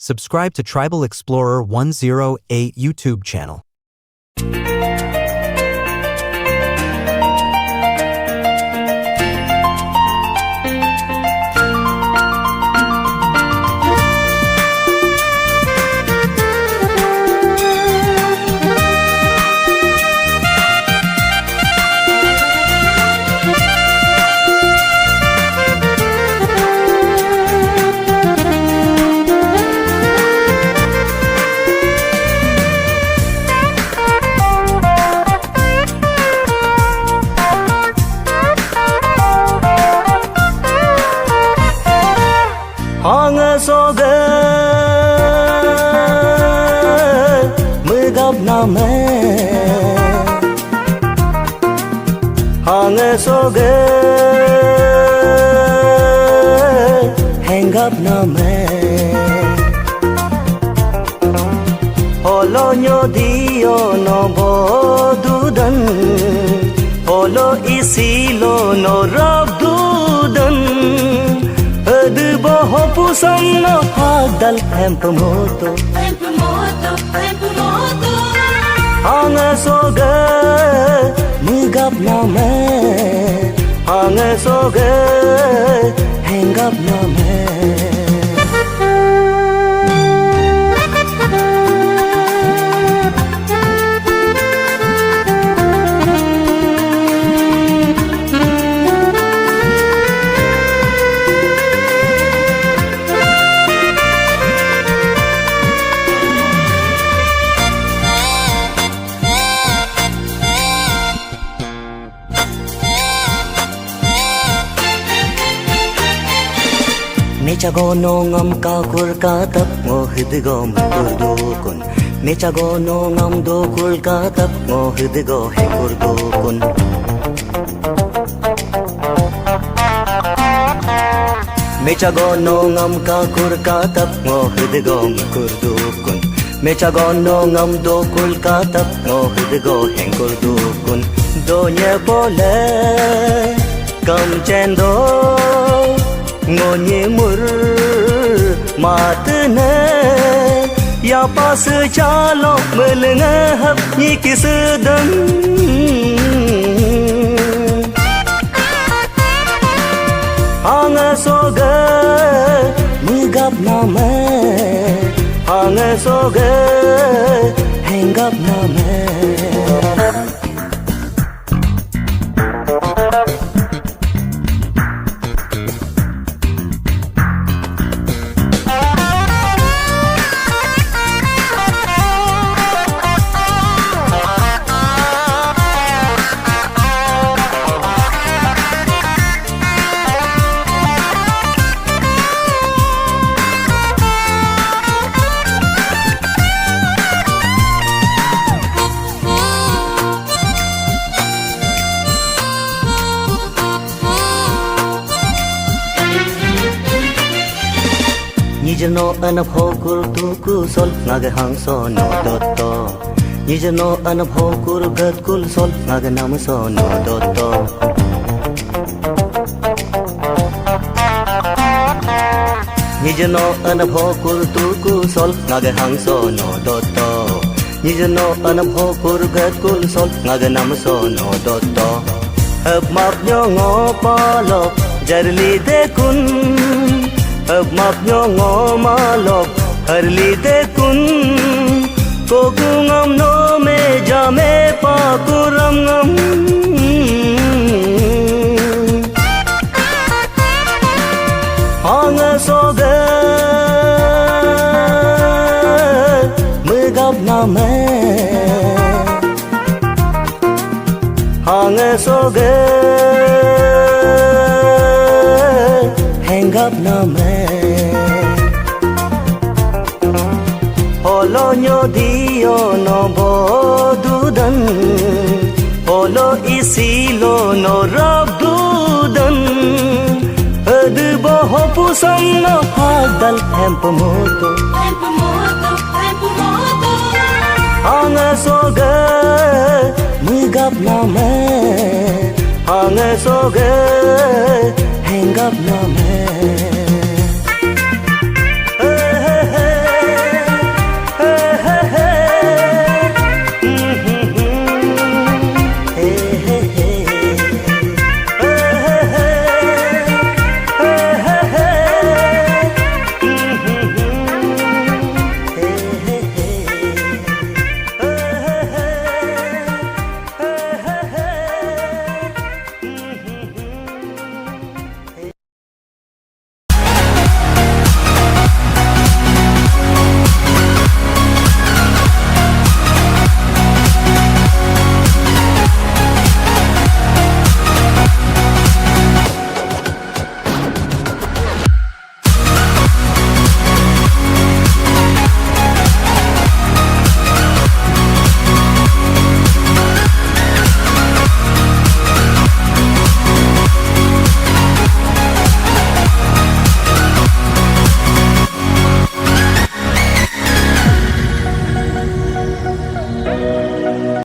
Subscribe to Tribal Explorer 108 YouTube channel. Hang soge mugab name Hang soge hang up name Holo nyo dio no bodudan Holo isilo no rabdudan Boho pusam no hadal tempo moto Hang soge mugab name Hang soge hang up name Mechagono ngam ka kur ka tap ngo hidgo murdo kun Mechagono ngam do kur ka tap ngo hidgo he kurdo kun Mechagono ngam ka kur ka tap ngo hidgo murdo kun Mechagono ngam do kur ka tap ngo hidgo he kurdo kun Do nye pole kam chendo Ngonye mur matne ya pas chalo melnga hap ni kisdam Hang soge mugab name Hang soge hang up name Nijno anabhokur tuku sol nag hangso no dotto Nijno anabhokur gatkul sol nag namso no dotto Nijno anabhokur tuku sol nag hangso no dotto Nijno anabhokur gatkul sol nag namso no dotto Ab map nyongo palok jarli dekun Ab map nyongo malok harli dekun Kogungam no me jame pakuram ngam Hang soge mugab name Hang soge hang up name Holo nyo dio no bodudan Holo isilo no rabdudan Boho pusam no hadal tempo moto Hang soge mugab name Hang soge hang up name